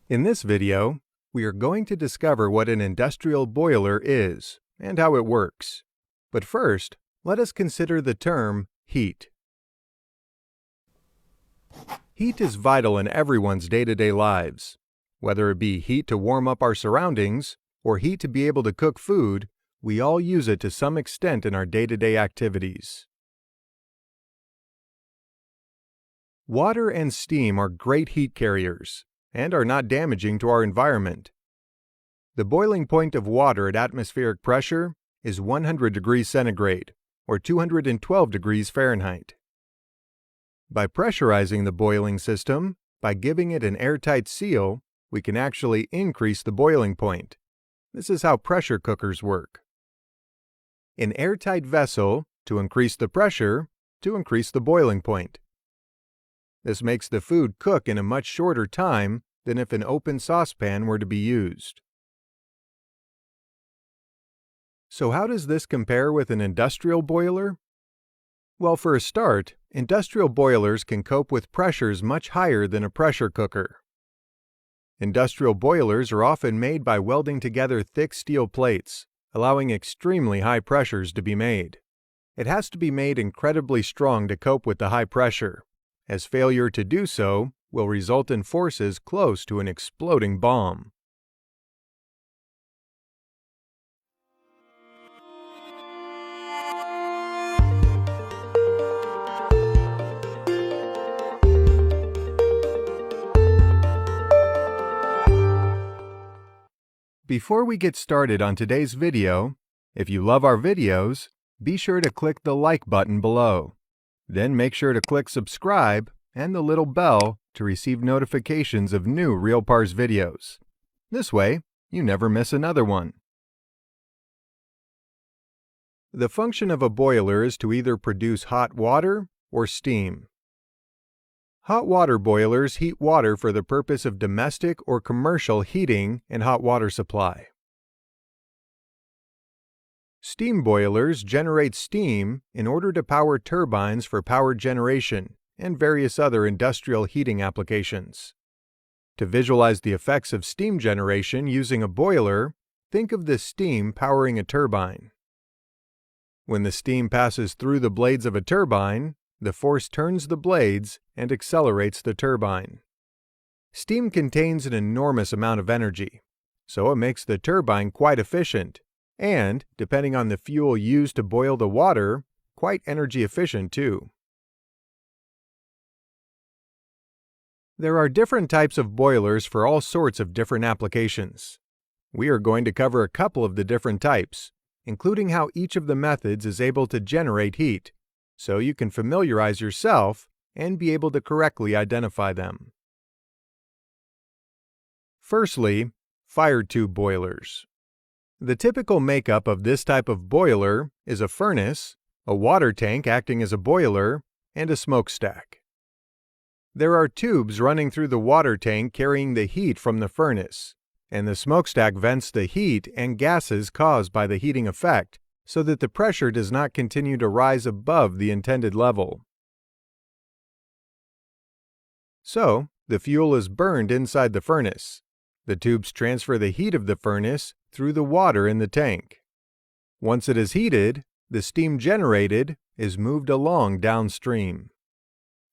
In this video, we are going to discover what an industrial boiler is and how it works. But first, let us consider the term heat. Heat is vital in everyone's day-to-day lives. Whether it be heat to warm up our surroundings or heat to be able to cook food, we all use it to some extent in our day-to-day activities. Water and steam are great heat carriers and are not damaging to our environment. The boiling point of water at atmospheric pressure is 100 degrees centigrade, or 212 degrees Fahrenheit. By pressurizing the boiling system, by giving it an airtight seal, we can actually increase the boiling point. This is how pressure cookers work. An airtight vessel to increase the pressure, to increase the boiling point. This makes the food cook in a much shorter time than if an open saucepan were to be used. So how does this compare with an industrial boiler? Well, for a start, industrial boilers can cope with pressures much higher than a pressure cooker. Industrial boilers are often made by welding together thick steel plates, allowing extremely high pressures to be made. It has to be made incredibly strong to cope with the high pressure, as failure to do so will result in forces close to an exploding bomb. Before we get started on today's video, if you love our videos, be sure to click the like button below. Then make sure to click subscribe and the little bell to receive notifications of new RealPars videos. This way, you never miss another one. The function of a boiler is to either produce hot water or steam. Hot water boilers heat water for the purpose of domestic or commercial heating and hot water supply. Steam boilers generate steam in order to power turbines for power generation and various other industrial heating applications. To visualize the effects of steam generation using a boiler, think of the steam powering a turbine. When the steam passes through the blades of a turbine, the force turns the blades and accelerates the turbine. Steam contains an enormous amount of energy, so it makes the turbine quite efficient and, depending on the fuel used to boil the water, quite energy efficient too. There are different types of boilers for all sorts of different applications. We are going to cover a couple of the different types, including how each of the methods is able to generate heat, so you can familiarize yourself and be able to correctly identify them. Firstly, fire tube boilers. The typical makeup of this type of boiler is a furnace, a water tank acting as a boiler, and a smokestack. There are tubes running through the water tank carrying the heat from the furnace, and the smokestack vents the heat and gases caused by the heating effect so that the pressure does not continue to rise above the intended level. So, the fuel is burned inside the furnace. The tubes transfer the heat of the furnace through the water in the tank. Once it is heated, the steam generated is moved along downstream.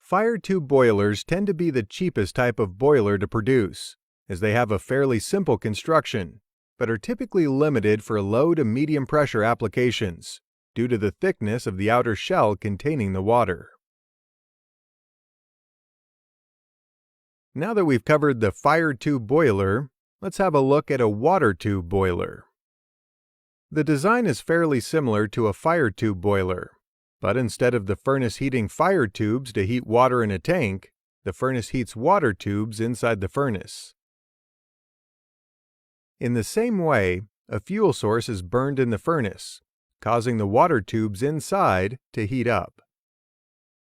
Fire tube boilers tend to be the cheapest type of boiler to produce, as they have a fairly simple construction, but are typically limited for low to medium pressure applications due to the thickness of the outer shell containing the water. Now that we've covered the fire tube boiler, let's have a look at a water tube boiler. The design is fairly similar to a fire tube boiler, but instead of the furnace heating fire tubes to heat water in a tank, the furnace heats water tubes inside the furnace. In the same way, a fuel source is burned in the furnace, causing the water tubes inside to heat up.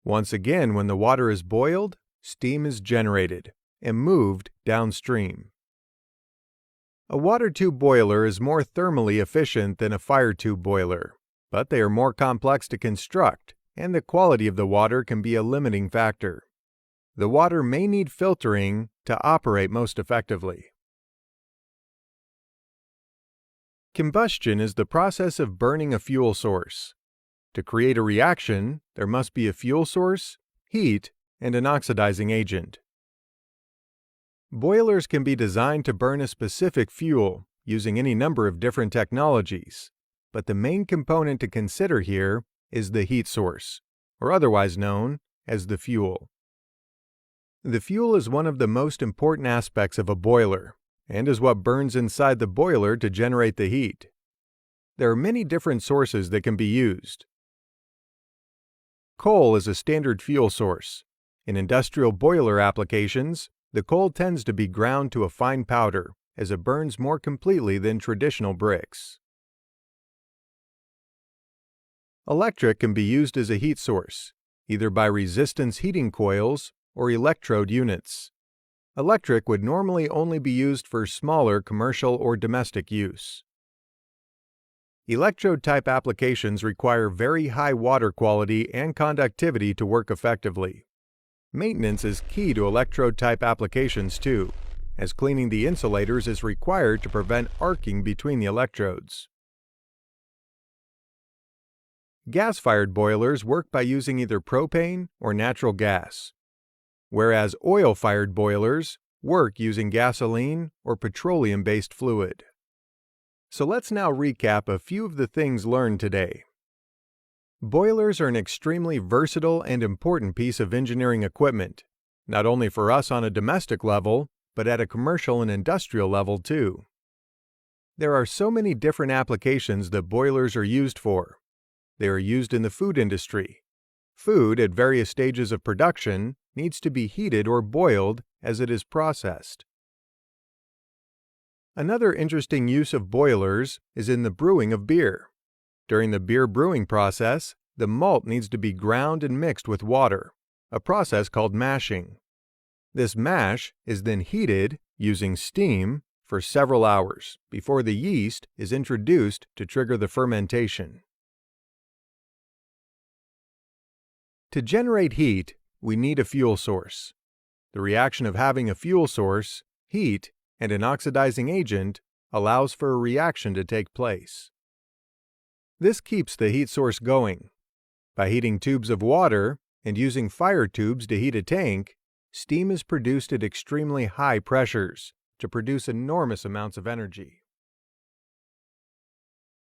Once again, when the water is boiled, steam is generated and moved downstream. A water tube boiler is more thermally efficient than a fire tube boiler, but they are more complex to construct, and the quality of the water can be a limiting factor. The water may need filtering to operate most effectively. Combustion is the process of burning a fuel source. To create a reaction, there must be a fuel source, heat, and an oxidizing agent. Boilers can be designed to burn a specific fuel using any number of different technologies, but the main component to consider here is the heat source, or otherwise known as the fuel. The fuel is one of the most important aspects of a boiler, and is what burns inside the boiler to generate the heat. There are many different sources that can be used. Coal is a standard fuel source. In industrial boiler applications, the coal tends to be ground to a fine powder as it burns more completely than traditional bricks. Electric can be used as a heat source, either by resistance heating coils or electrode units. Electric would normally only be used for smaller commercial or domestic use. Electrode-type applications require very high water quality and conductivity to work effectively. Maintenance is key to electrode-type applications too, as cleaning the insulators is required to prevent arcing between the electrodes. Gas-fired boilers work by using either propane or natural gas, whereas oil-fired boilers work using gasoline or petroleum-based fluid. So let's now recap a few of the things learned today. Boilers are an extremely versatile and important piece of engineering equipment, not only for us on a domestic level, but at a commercial and industrial level too. There are so many different applications that boilers are used for. They are used in the food industry. Food at various stages of production needs to be heated or boiled as it is processed. Another interesting use of boilers is in the brewing of beer. During the beer brewing process, the malt needs to be ground and mixed with water, a process called mashing. This mash is then heated using steam for several hours before the yeast is introduced to trigger the fermentation. To generate heat, we need a fuel source. The reaction of having a fuel source, heat, and an oxidizing agent allows for a reaction to take place. This keeps the heat source going. By heating tubes of water and using fire tubes to heat a tank, steam is produced at extremely high pressures to produce enormous amounts of energy.